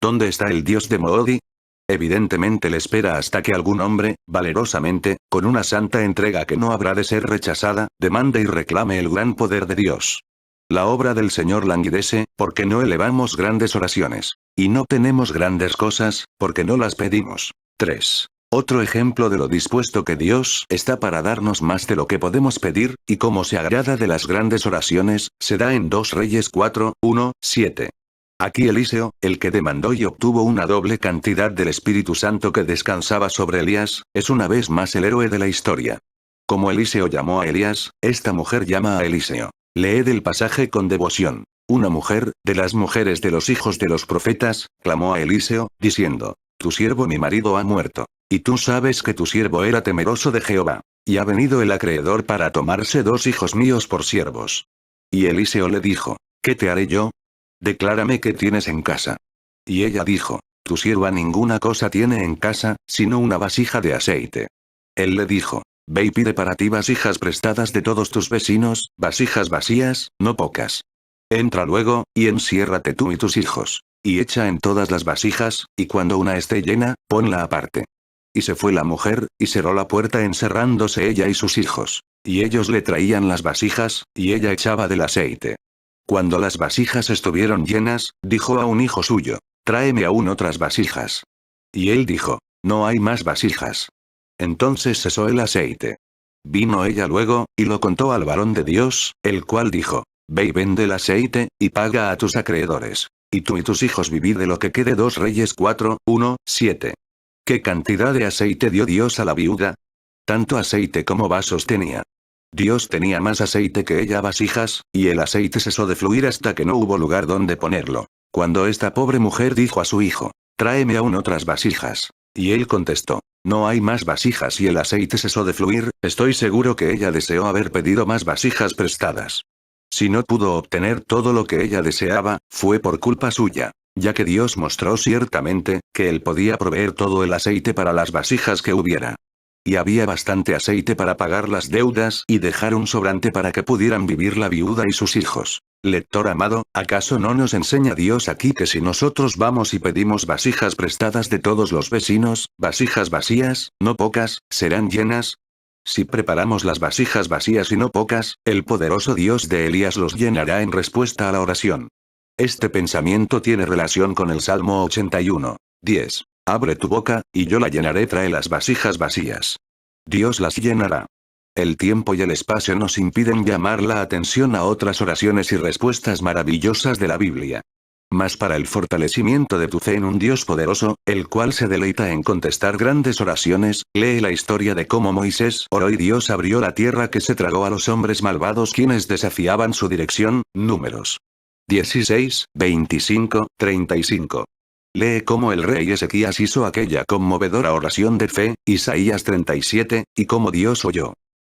¿Dónde está el Dios de Moody? Evidentemente le espera hasta que algún hombre, valerosamente, con una santa entrega que no habrá de ser rechazada, demande y reclame el gran poder de Dios. La obra del Señor languidece, porque no elevamos grandes oraciones. Y no tenemos grandes cosas, porque no las pedimos. 3. Otro ejemplo de lo dispuesto que Dios está para darnos más de lo que podemos pedir, y cómo se agrada de las grandes oraciones, se da en 2 Reyes 4, 1, 7. Aquí Eliseo, el que demandó y obtuvo una doble cantidad del Espíritu Santo que descansaba sobre Elías, es una vez más el héroe de la historia. Como Eliseo llamó a Elías, esta mujer llama a Eliseo. Leed el pasaje con devoción. Una mujer, de las mujeres de los hijos de los profetas, clamó a Eliseo, diciendo: Tu siervo mi marido ha muerto. Y tú sabes que tu siervo era temeroso de Jehová. Y ha venido el acreedor para tomarse 2 hijos míos por siervos. Y Eliseo le dijo: ¿Qué te haré yo? Declárame qué tienes en casa. Y ella dijo: Tu sierva ninguna cosa tiene en casa, sino una vasija de aceite. Él le dijo: Ve y pide para ti vasijas prestadas de todos tus vecinos, vasijas vacías, no pocas. Entra luego, y enciérrate tú y tus hijos. Y echa en todas las vasijas, y cuando una esté llena, ponla aparte. Y se fue la mujer, y cerró la puerta encerrándose ella y sus hijos. Y ellos le traían las vasijas, y ella echaba del aceite. Cuando las vasijas estuvieron llenas, dijo a un hijo suyo: Tráeme aún otras vasijas. Y él dijo: No hay más vasijas. Entonces cesó el aceite. Vino ella luego, y lo contó al varón de Dios, el cual dijo: Ve y vende el aceite, y paga a tus acreedores. Y tú y tus hijos vivid de lo que quede. 2 Reyes 4, 1, 7. ¿Qué cantidad de aceite dio Dios a la viuda? Tanto aceite como vasos tenía. Dios tenía más aceite que ella vasijas, y el aceite cesó de fluir hasta que no hubo lugar donde ponerlo. Cuando esta pobre mujer dijo a su hijo: Tráeme aún otras vasijas. Y él contestó: No hay más vasijas, y el aceite cesó de fluir, estoy seguro que ella deseó haber pedido más vasijas prestadas. Si no pudo obtener todo lo que ella deseaba, fue por culpa suya, ya que Dios mostró ciertamente, que él podía proveer todo el aceite para las vasijas que hubiera. Y había bastante aceite para pagar las deudas y dejar un sobrante para que pudieran vivir la viuda y sus hijos. Lector amado, ¿acaso no nos enseña Dios aquí que si nosotros vamos y pedimos vasijas prestadas de todos los vecinos, vasijas vacías, no pocas, serán llenas? Si preparamos las vasijas vacías y no pocas, el poderoso Dios de Elías los llenará en respuesta a la oración. Este pensamiento tiene relación con el Salmo 81. 10. Abre tu boca, y yo la llenaré. Trae las vasijas vacías. Dios las llenará. El tiempo y el espacio nos impiden llamar la atención a otras oraciones y respuestas maravillosas de la Biblia. Mas para el fortalecimiento de tu fe en un Dios poderoso, el cual se deleita en contestar grandes oraciones, lee la historia de cómo Moisés oró y Dios abrió la tierra que se tragó a los hombres malvados quienes desafiaban su dirección. Números 16, 25, 35. Lee cómo el rey Ezequías hizo aquella conmovedora oración de fe, Isaías 37, y cómo Dios oyó.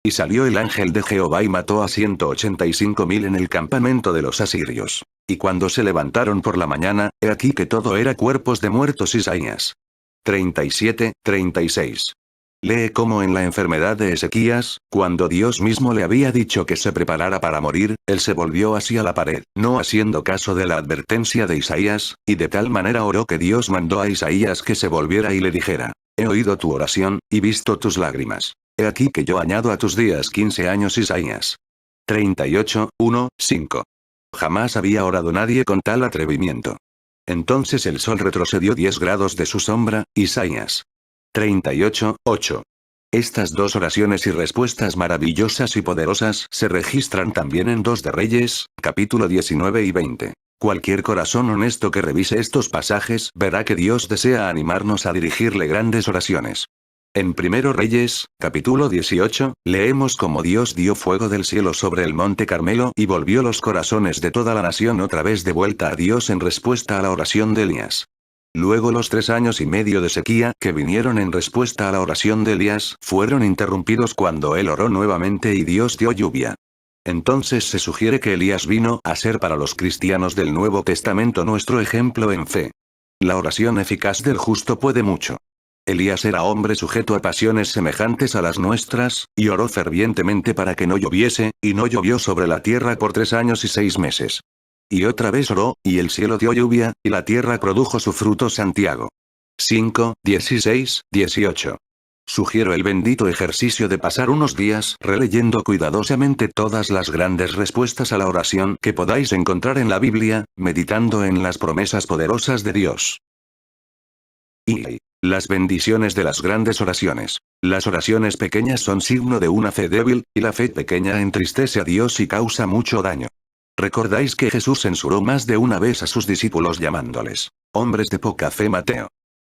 Y salió el ángel de Jehová y mató a 185.000 en el campamento de los asirios. Y cuando se levantaron por la mañana, he aquí que todo era cuerpos de muertos. Isaías 37, 36. Lee cómo en la enfermedad de Ezequías, cuando Dios mismo le había dicho que se preparara para morir, él se volvió hacia la pared, no haciendo caso de la advertencia de Isaías, y de tal manera oró que Dios mandó a Isaías que se volviera y le dijera: he oído tu oración, y visto tus lágrimas. He aquí que yo añado a tus días 15 años. Isaías 38, 1, 5. Jamás había orado nadie con tal atrevimiento. Entonces el sol retrocedió 10 grados de su sombra. Isaías 38, 8. Estas dos oraciones y respuestas maravillosas y poderosas se registran también en 2 de Reyes, capítulo 19 y 20. Cualquier corazón honesto que revise estos pasajes verá que Dios desea animarnos a dirigirle grandes oraciones. En 1 Reyes, capítulo 18, leemos cómo Dios dio fuego del cielo sobre el monte Carmelo y volvió los corazones de toda la nación otra vez de vuelta a Dios en respuesta a la oración de Elías. Luego los 3 años y medio de sequía que vinieron en respuesta a la oración de Elías fueron interrumpidos cuando él oró nuevamente y Dios dio lluvia. Entonces se sugiere que Elías vino a ser para los cristianos del Nuevo Testamento nuestro ejemplo en fe. La oración eficaz del justo puede mucho. Elías era hombre sujeto a pasiones semejantes a las nuestras, y oró fervientemente para que no lloviese, y no llovió sobre la tierra por 3 años y 6 meses. Y otra vez oró, y el cielo dio lluvia, y la tierra produjo su fruto. Santiago 5, 16, 18. Sugiero el bendito ejercicio de pasar unos días releyendo cuidadosamente todas las grandes respuestas a la oración que podáis encontrar en la Biblia, meditando en las promesas poderosas de Dios. Y las bendiciones de las grandes oraciones. Las oraciones pequeñas son signo de una fe débil, y la fe pequeña entristece a Dios y causa mucho daño. ¿Recordáis que Jesús censuró más de una vez a sus discípulos llamándoles hombres de poca fe? Mateo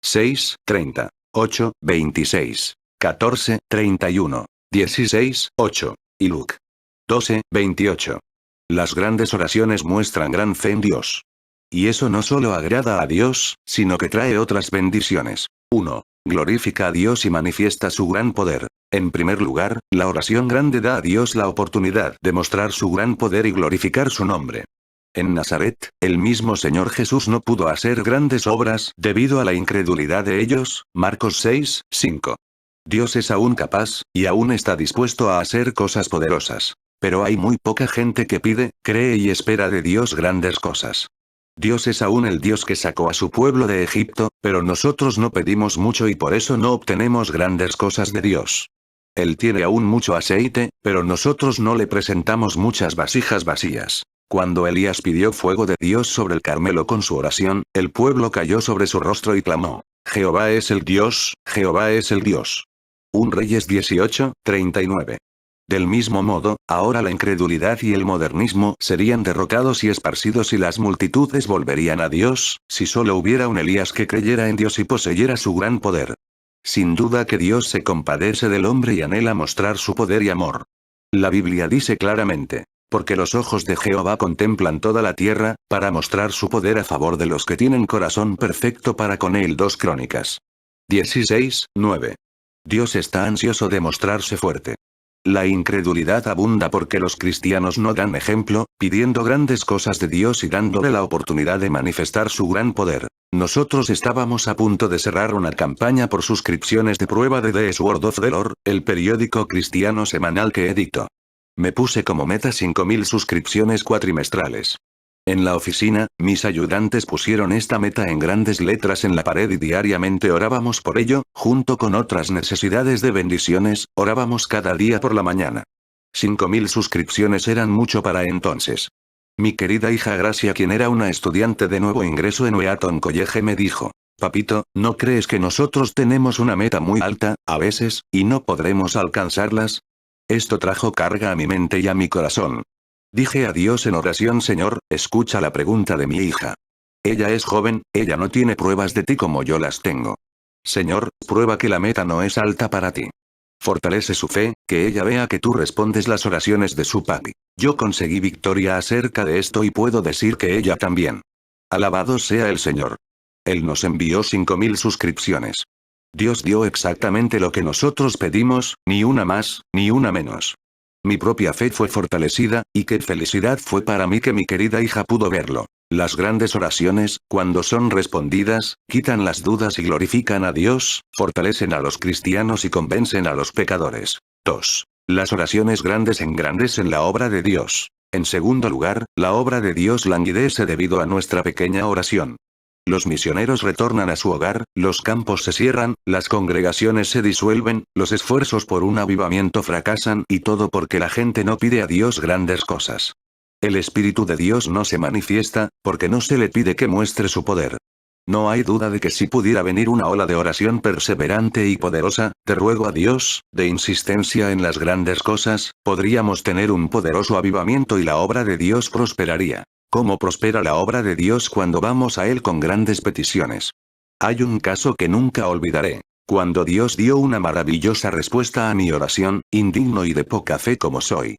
6, 30, 8, 26, 14, 31, 16, 8, y Luke 12, 28. Las grandes oraciones muestran gran fe en Dios. Y eso no solo agrada a Dios, sino que trae otras bendiciones. 1. Glorifica a Dios y manifiesta su gran poder. En primer lugar, la oración grande da a Dios la oportunidad de mostrar su gran poder y glorificar su nombre. En Nazaret, el mismo Señor Jesús no pudo hacer grandes obras debido a la incredulidad de ellos. Marcos 6, 5. Dios es aún capaz, y aún está dispuesto a hacer cosas poderosas. Pero hay muy poca gente que pide, cree y espera de Dios grandes cosas. Dios es aún el Dios que sacó a su pueblo de Egipto, pero nosotros no pedimos mucho y por eso no obtenemos grandes cosas de Dios. Él tiene aún mucho aceite, pero nosotros no le presentamos muchas vasijas vacías. Cuando Elías pidió fuego de Dios sobre el Carmelo con su oración, el pueblo cayó sobre su rostro y clamó: Jehová es el Dios, Jehová es el Dios. 1 Reyes 18, 39. Del mismo modo, ahora la incredulidad y el modernismo serían derrocados y esparcidos y las multitudes volverían a Dios, si solo hubiera un Elías que creyera en Dios y poseyera su gran poder. Sin duda que Dios se compadece del hombre y anhela mostrar su poder y amor. La Biblia dice claramente: porque los ojos de Jehová contemplan toda la tierra, para mostrar su poder a favor de los que tienen corazón perfecto para con él. 2 Crónicas 16, 9. Dios está ansioso de mostrarse fuerte. La incredulidad abunda porque los cristianos no dan ejemplo, pidiendo grandes cosas de Dios y dándole la oportunidad de manifestar su gran poder. Nosotros estábamos a punto de cerrar una campaña por suscripciones de prueba de The Sword of the Lord, el periódico cristiano semanal que edito. Me puse como meta 5.000 suscripciones cuatrimestrales. En la oficina, mis ayudantes pusieron esta meta en grandes letras en la pared y diariamente orábamos por ello, junto con otras necesidades de bendiciones, orábamos cada día por la mañana. 5.000 suscripciones eran mucho para entonces. Mi querida hija Gracia, quien era una estudiante de nuevo ingreso en Wheaton College, me dijo: Papito, ¿no crees que nosotros tenemos una meta muy alta, a veces, y no podremos alcanzarlas? Esto trajo carga a mi mente y a mi corazón. Dije a Dios en oración: Señor, escucha la pregunta de mi hija. Ella es joven, ella no tiene pruebas de ti como yo las tengo. Señor, prueba que la meta no es alta para ti. Fortalece su fe, que ella vea que tú respondes las oraciones de su papi. Yo conseguí victoria acerca de esto y puedo decir que ella también. Alabado sea el Señor. Él nos envió 5000 suscripciones. Dios dio exactamente lo que nosotros pedimos, ni una más, ni una menos. Mi propia fe fue fortalecida, y qué felicidad fue para mí que mi querida hija pudo verlo. Las grandes oraciones, cuando son respondidas, quitan las dudas y glorifican a Dios, fortalecen a los cristianos y convencen a los pecadores. 2. Las oraciones grandes engrandecen la obra de Dios. En segundo lugar, la obra de Dios languidece debido a nuestra pequeña oración. Los misioneros retornan a su hogar, los campos se cierran, las congregaciones se disuelven, los esfuerzos por un avivamiento fracasan y todo porque la gente no pide a Dios grandes cosas. El Espíritu de Dios no se manifiesta, porque no se le pide que muestre su poder. No hay duda de que si pudiera venir una ola de oración perseverante y poderosa, te ruego a Dios, de insistencia en las grandes cosas, podríamos tener un poderoso avivamiento y la obra de Dios prosperaría. ¿Cómo prospera la obra de Dios cuando vamos a Él con grandes peticiones? Hay un caso que nunca olvidaré. Cuando Dios dio una maravillosa respuesta a mi oración, indigno y de poca fe como soy.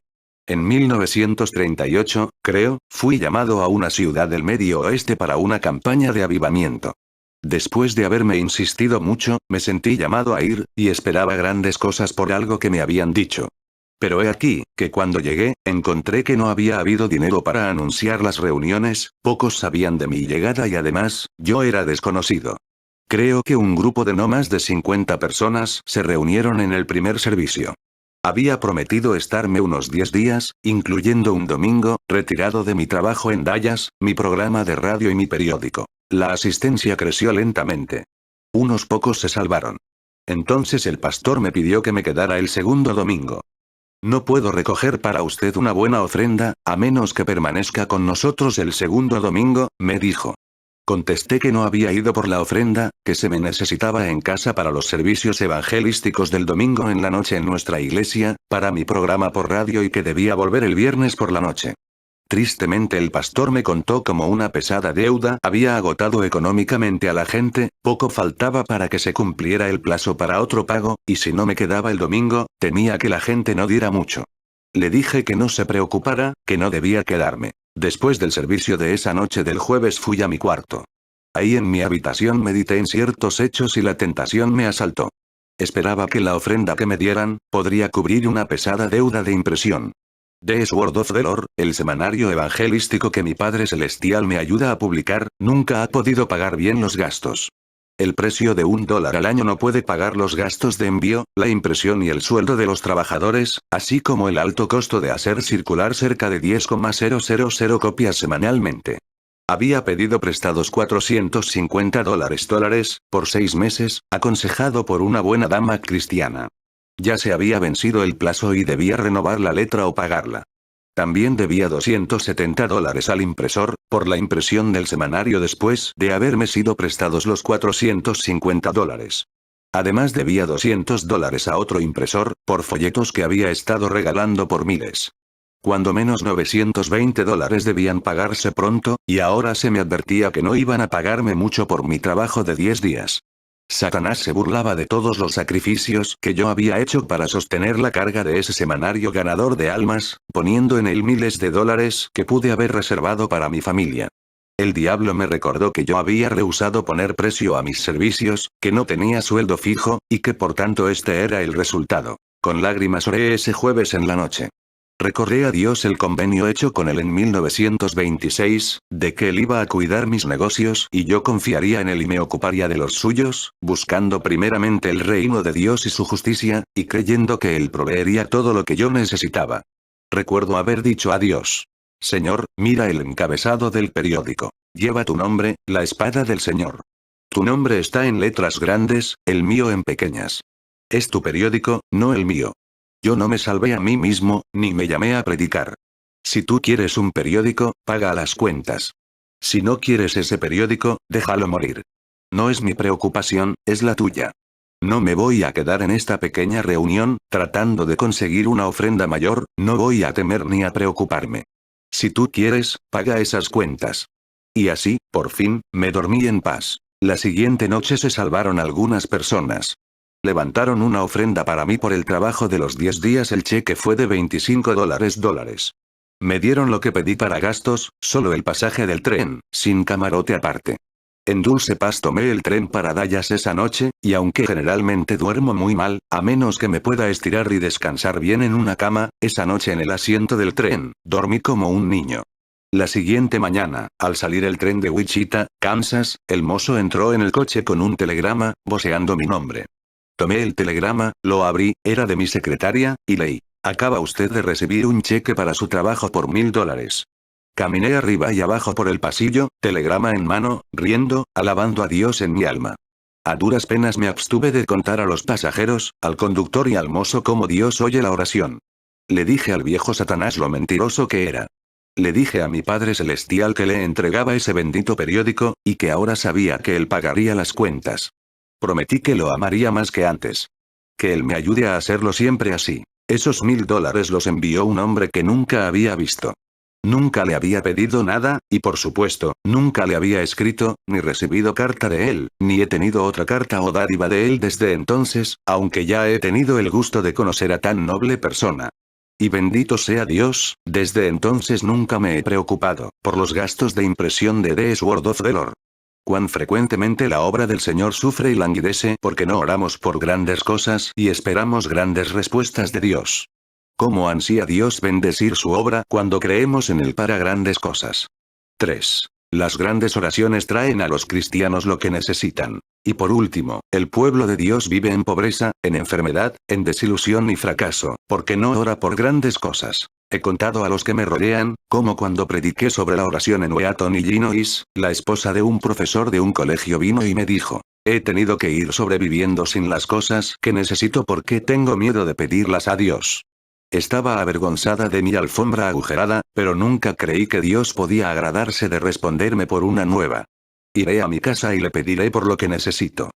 En 1938, creo, fui llamado a una ciudad del Medio Oeste para una campaña de avivamiento. Después de haberme insistido mucho, me sentí llamado a ir, y esperaba grandes cosas por algo que me habían dicho. Pero he aquí, que cuando llegué, encontré que no había habido dinero para anunciar las reuniones, pocos sabían de mi llegada y además, yo era desconocido. Creo que un grupo de no más de 50 personas se reunieron en el primer servicio. Había prometido estarme unos 10 días, incluyendo un domingo, retirado de mi trabajo en Dallas, mi programa de radio y mi periódico. La asistencia creció lentamente. Unos pocos se salvaron. Entonces el pastor me pidió que me quedara el segundo domingo. No puedo recoger para usted una buena ofrenda, a menos que permanezca con nosotros el segundo domingo, me dijo. Contesté que no había ido por la ofrenda, que se me necesitaba en casa para los servicios evangelísticos del domingo en la noche en nuestra iglesia, para mi programa por radio y que debía volver el viernes por la noche. Tristemente el pastor me contó cómo una pesada deuda había agotado económicamente a la gente, poco faltaba para que se cumpliera el plazo para otro pago, y si no me quedaba el domingo, temía que la gente no diera mucho. Le dije que no se preocupara, que no debía quedarme. Después del servicio de esa noche del jueves fui a mi cuarto. Ahí en mi habitación medité en ciertos hechos y la tentación me asaltó. Esperaba que la ofrenda que me dieran, podría cubrir una pesada deuda de impresión. The Sword of the Lord, el semanario evangelístico que mi Padre Celestial me ayuda a publicar, nunca ha podido pagar bien los gastos. El precio de $1 al año no puede pagar los gastos de envío, la impresión y el sueldo de los trabajadores, así como el alto costo de hacer circular cerca de 10,000 copias semanalmente. Había pedido prestados $450 por 6 meses, aconsejado por una buena dama cristiana. Ya se había vencido el plazo y debía renovar la letra o pagarla. También debía $270 al impresor, por la impresión del semanario después de haberme sido prestados los $450. Además debía $200 a otro impresor, por folletos que había estado regalando por miles. Cuando menos $920 debían pagarse pronto, y ahora se me advertía que no iban a pagarme mucho por mi trabajo de 10 días. Satanás se burlaba de todos los sacrificios que yo había hecho para sostener la carga de ese semanario ganador de almas, poniendo en él miles de dólares que pude haber reservado para mi familia. El diablo me recordó que yo había rehusado poner precio a mis servicios, que no tenía sueldo fijo, y que por tanto este era el resultado. Con lágrimas oré ese jueves en la noche. Recordé a Dios el convenio hecho con él en 1926, de que él iba a cuidar mis negocios y yo confiaría en él y me ocuparía de los suyos, buscando primeramente el reino de Dios y su justicia, y creyendo que él proveería todo lo que yo necesitaba. Recuerdo haber dicho a Dios: Señor, mira el encabezado del periódico. Lleva tu nombre, la espada del Señor. Tu nombre está en letras grandes, el mío en pequeñas. Es tu periódico, no el mío. Yo no me salvé a mí mismo, ni me llamé a predicar. Si tú quieres un periódico, paga las cuentas. Si no quieres ese periódico, déjalo morir. No es mi preocupación, es la tuya. No me voy a quedar en esta pequeña reunión, tratando de conseguir una ofrenda mayor, no voy a temer ni a preocuparme. Si tú quieres, paga esas cuentas. Y así, por fin, me dormí en paz. La siguiente noche se salvaron algunas personas. Levantaron una ofrenda para mí por el trabajo de los 10 días. El cheque fue de $25. Me dieron lo que pedí para gastos, solo el pasaje del tren, sin camarote aparte. En Dulce Paz tomé el tren para Dallas esa noche, y aunque generalmente duermo muy mal, a menos que me pueda estirar y descansar bien en una cama, esa noche en el asiento del tren, dormí como un niño. La siguiente mañana, al salir el tren de Wichita, Kansas, el mozo entró en el coche con un telegrama, voceando mi nombre. Tomé el telegrama, lo abrí, era de mi secretaria, y leí: acaba usted de recibir un cheque para su trabajo por $1000. Caminé arriba y abajo por el pasillo, telegrama en mano, riendo, alabando a Dios en mi alma. A duras penas me abstuve de contar a los pasajeros, al conductor y al mozo cómo Dios oye la oración. Le dije al viejo Satanás lo mentiroso que era. Le dije a mi Padre Celestial que le entregaba ese bendito periódico, y que ahora sabía que él pagaría las cuentas. Prometí que lo amaría más que antes. Que él me ayude a hacerlo siempre así. Esos $1000 los envió un hombre que nunca había visto. Nunca le había pedido nada, y por supuesto, nunca le había escrito, ni recibido carta de él, ni he tenido otra carta o dádiva de él desde entonces, aunque ya he tenido el gusto de conocer a tan noble persona. Y bendito sea Dios, desde entonces nunca me he preocupado por los gastos de impresión de The Sword of the Lord. Cuán frecuentemente la obra del Señor sufre y languidece porque no oramos por grandes cosas y esperamos grandes respuestas de Dios. Cómo ansía Dios bendecir su obra cuando creemos en Él para grandes cosas. 3. Las grandes oraciones traen a los cristianos lo que necesitan. Y por último, el pueblo de Dios vive en pobreza, en enfermedad, en desilusión y fracaso, porque no ora por grandes cosas. He contado a los que me rodean, como cuando prediqué sobre la oración en Wheaton, Illinois, la esposa de un profesor de un colegio vino y me dijo: he tenido que ir sobreviviendo sin las cosas que necesito porque tengo miedo de pedirlas a Dios. Estaba avergonzada de mi alfombra agujerada, pero nunca creí que Dios podía agradarse de responderme por una nueva. Iré a mi casa y le pediré por lo que necesito.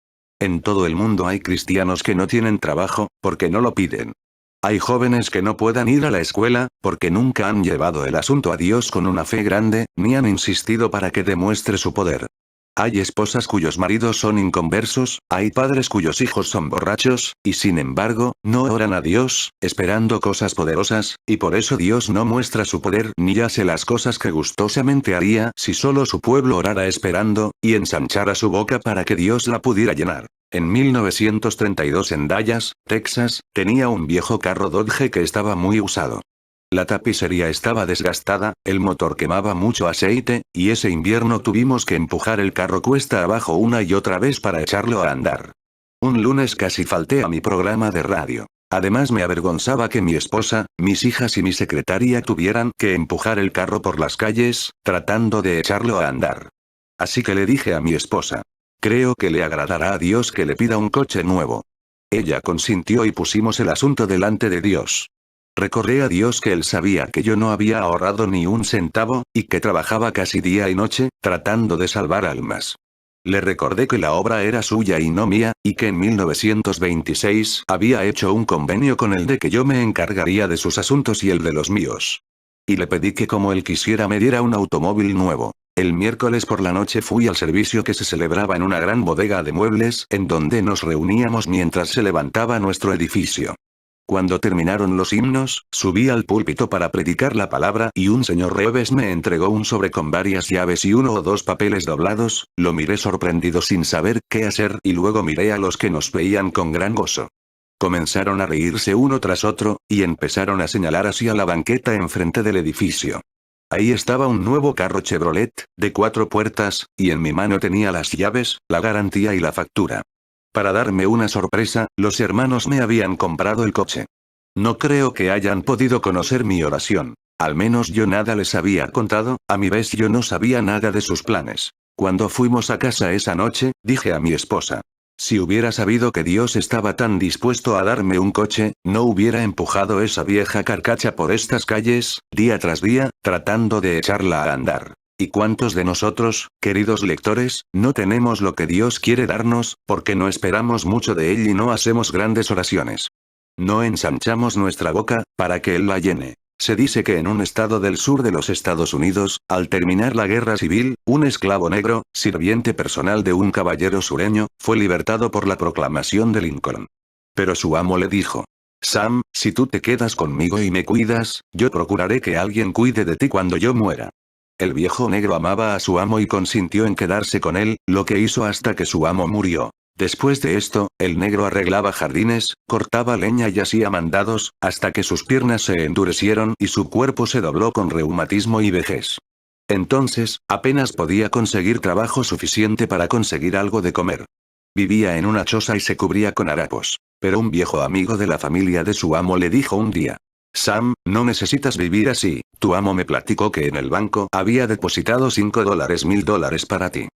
En todo el mundo hay cristianos que no tienen trabajo, porque no lo piden. Hay jóvenes que no puedan ir a la escuela, porque nunca han llevado el asunto a Dios con una fe grande, ni han insistido para que demuestre su poder. Hay esposas cuyos maridos son inconversos, hay padres cuyos hijos son borrachos, y sin embargo, no oran a Dios, esperando cosas poderosas, y por eso Dios no muestra su poder ni hace las cosas que gustosamente haría si solo su pueblo orara esperando, y ensanchara su boca para que Dios la pudiera llenar. En 1932 en Dallas, Texas, tenía un viejo carro Dodge que estaba muy usado. La tapicería estaba desgastada, el motor quemaba mucho aceite, y ese invierno tuvimos que empujar el carro cuesta abajo una y otra vez para echarlo a andar. Un lunes casi falté a mi programa de radio. Además me avergonzaba que mi esposa, mis hijas y mi secretaria tuvieran que empujar el carro por las calles, tratando de echarlo a andar. Así que le dije a mi esposa: creo que le agradará a Dios que le pida un coche nuevo. Ella consintió y pusimos el asunto delante de Dios. Recordé a Dios que él sabía que yo no había ahorrado ni un centavo, y que trabajaba casi día y noche, tratando de salvar almas. Le recordé que la obra era suya y no mía, y que en 1926 había hecho un convenio con él de que yo me encargaría de sus asuntos y el de los míos. Y le pedí que como él quisiera me diera un automóvil nuevo. El miércoles por la noche fui al servicio que se celebraba en una gran bodega de muebles en donde nos reuníamos mientras se levantaba nuestro edificio. Cuando terminaron los himnos, subí al púlpito para predicar la palabra y un señor Reves me entregó un sobre con varias llaves y 1 o 2 papeles doblados, lo miré sorprendido sin saber qué hacer y luego miré a los que nos veían con gran gozo. Comenzaron a reírse uno tras otro, y empezaron a señalar hacia la banqueta enfrente del edificio. Ahí estaba un nuevo carro Chevrolet, de 4 puertas, y en mi mano tenía las llaves, la garantía y la factura. Para darme una sorpresa, los hermanos me habían comprado el coche. No creo que hayan podido conocer mi oración. Al menos yo nada les había contado, a mi vez yo no sabía nada de sus planes. Cuando fuimos a casa esa noche, dije a mi esposa: si hubiera sabido que Dios estaba tan dispuesto a darme un coche, no hubiera empujado esa vieja carcacha por estas calles, día tras día, tratando de echarla a andar. ¿Y cuántos de nosotros, queridos lectores, no tenemos lo que Dios quiere darnos, porque no esperamos mucho de Él y no hacemos grandes oraciones? No ensanchamos nuestra boca, para que Él la llene. Se dice que en un estado del sur de los Estados Unidos, al terminar la guerra civil, un esclavo negro, sirviente personal de un caballero sureño, fue libertado por la proclamación de Lincoln. Pero su amo le dijo: Sam, si tú te quedas conmigo y me cuidas, yo procuraré que alguien cuide de ti cuando yo muera. El viejo negro amaba a su amo y consintió en quedarse con él, lo que hizo hasta que su amo murió. Después de esto, el negro arreglaba jardines, cortaba leña y hacía mandados, hasta que sus piernas se endurecieron y su cuerpo se dobló con reumatismo y vejez. Entonces, apenas podía conseguir trabajo suficiente para conseguir algo de comer. Vivía en una choza y se cubría con harapos. Pero un viejo amigo de la familia de su amo le dijo un día: Sam, no necesitas vivir así, tu amo me platicó que en el banco había depositado $5,000 para ti.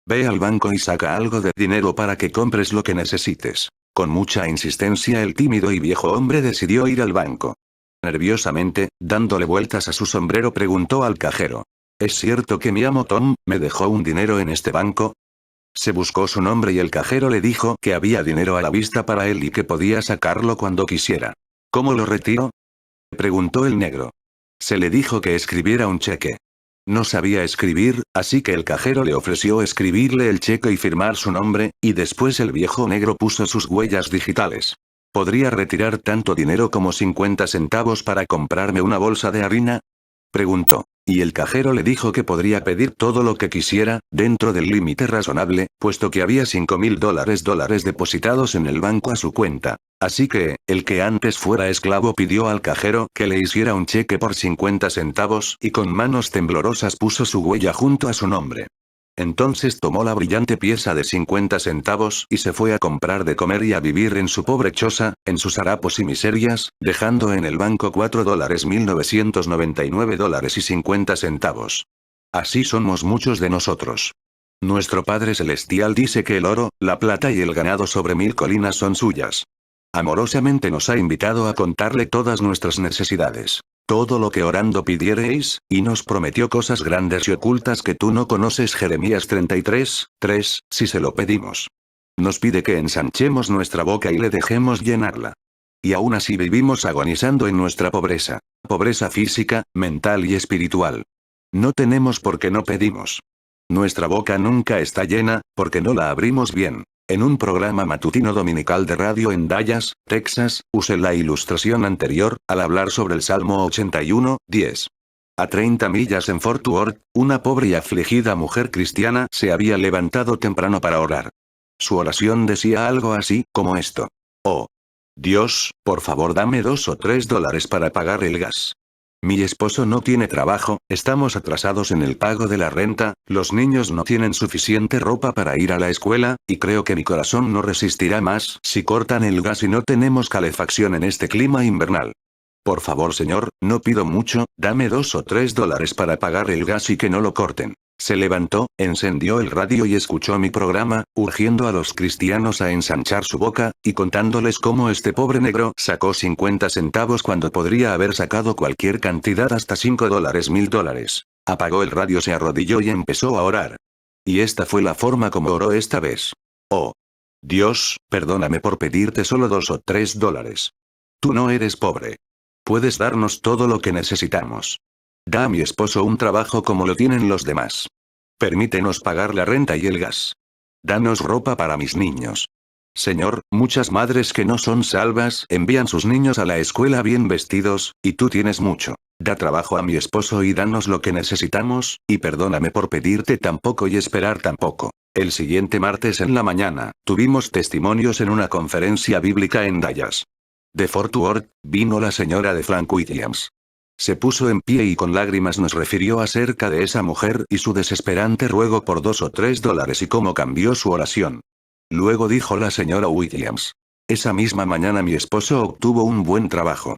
Ve al banco y saca algo de dinero para que compres lo que necesites. Con mucha insistencia el tímido y viejo hombre decidió ir al banco. Nerviosamente, dándole vueltas a su sombrero, preguntó al cajero: ¿Es cierto que mi amo Tom me dejó un dinero en este banco? Se buscó su nombre y el cajero le dijo que había dinero a la vista para él y que podía sacarlo cuando quisiera. ¿Cómo lo retiro?, preguntó el negro. Se le dijo que escribiera un cheque. No sabía escribir, así que el cajero le ofreció escribirle el cheque y firmar su nombre, y después el viejo negro puso sus huellas digitales. ¿Podría retirar tanto dinero como 50 centavos para comprarme una bolsa de harina?, preguntó. Y el cajero le dijo que podría pedir todo lo que quisiera, dentro del límite razonable, puesto que había $5,000 depositados en el banco a su cuenta. Así que, el que antes fuera esclavo pidió al cajero que le hiciera un cheque por 50 centavos y con manos temblorosas puso su huella junto a su nombre. Entonces tomó la brillante pieza de 50 centavos y se fue a comprar de comer y a vivir en su pobre choza, en sus harapos y miserias, dejando en el banco $4,1999.50. Así somos muchos de nosotros. Nuestro Padre Celestial dice que el oro, la plata y el ganado sobre 1000 colinas son suyas. Amorosamente nos ha invitado a contarle todas nuestras necesidades. Todo lo que orando pidiereis, y nos prometió cosas grandes y ocultas que tú no conoces. Jeremías 33:3, si se lo pedimos. Nos pide que ensanchemos nuestra boca y le dejemos llenarla. Y aún así vivimos agonizando en nuestra pobreza. Pobreza física, mental y espiritual. No tenemos porque no pedimos. Nuestra boca nunca está llena, porque no la abrimos bien. En un programa matutino dominical de radio en Dallas, Texas, usé la ilustración anterior, al hablar sobre el Salmo 81:10. A 30 millas en Fort Worth, una pobre y afligida mujer cristiana se había levantado temprano para orar. Su oración decía algo así, como esto: Oh Dios, por favor dame $2 o $3 para pagar el gas. Mi esposo no tiene trabajo, estamos atrasados en el pago de la renta, los niños no tienen suficiente ropa para ir a la escuela, y creo que mi corazón no resistirá más si cortan el gas y no tenemos calefacción en este clima invernal. Por favor, Señor, no pido mucho, dame $2 o $3 para pagar el gas y que no lo corten. Se levantó, encendió el radio y escuchó mi programa, urgiendo a los cristianos a ensanchar su boca, y contándoles cómo este pobre negro sacó 50 centavos cuando podría haber sacado cualquier cantidad, hasta $5,000, $1,000. Apagó el radio, se arrodilló y empezó a orar. Y esta fue la forma como oró esta vez. Oh Dios, perdóname por pedirte solo $2 o $3. Tú no eres pobre. Puedes darnos todo lo que necesitamos. Da a mi esposo un trabajo como lo tienen los demás. Permítenos pagar la renta y el gas. Danos ropa para mis niños. Señor, muchas madres que no son salvas envían sus niños a la escuela bien vestidos, y tú tienes mucho. Da trabajo a mi esposo y danos lo que necesitamos, y perdóname por pedirte tan poco y esperar tan poco. El siguiente martes en la mañana, tuvimos testimonios en una conferencia bíblica en Dallas. De Fort Worth, vino la señora de Frank Williams. Se puso en pie y con lágrimas nos refirió acerca de esa mujer y su desesperante ruego por $2 o $3 y cómo cambió su oración. Luego dijo la señora Williams: esa misma mañana mi esposo obtuvo un buen trabajo.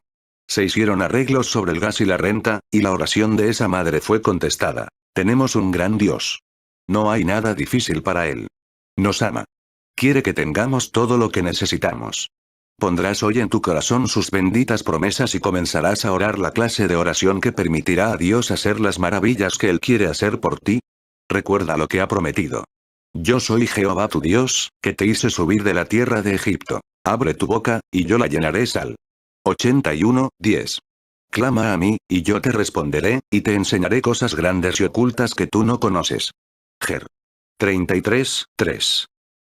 Se hicieron arreglos sobre el gas y la renta, y la oración de esa madre fue contestada. Tenemos un gran Dios. No hay nada difícil para Él. Nos ama. Quiere que tengamos todo lo que necesitamos. Pondrás hoy en tu corazón sus benditas promesas y comenzarás a orar la clase de oración que permitirá a Dios hacer las maravillas que Él quiere hacer por ti. Recuerda lo que ha prometido. Yo soy Jehová tu Dios, que te hice subir de la tierra de Egipto. Abre tu boca, y yo la llenaré. Sal. 81:10. Clama a mí, y yo te responderé, y te enseñaré cosas grandes y ocultas que tú no conoces. Ger. 33:3.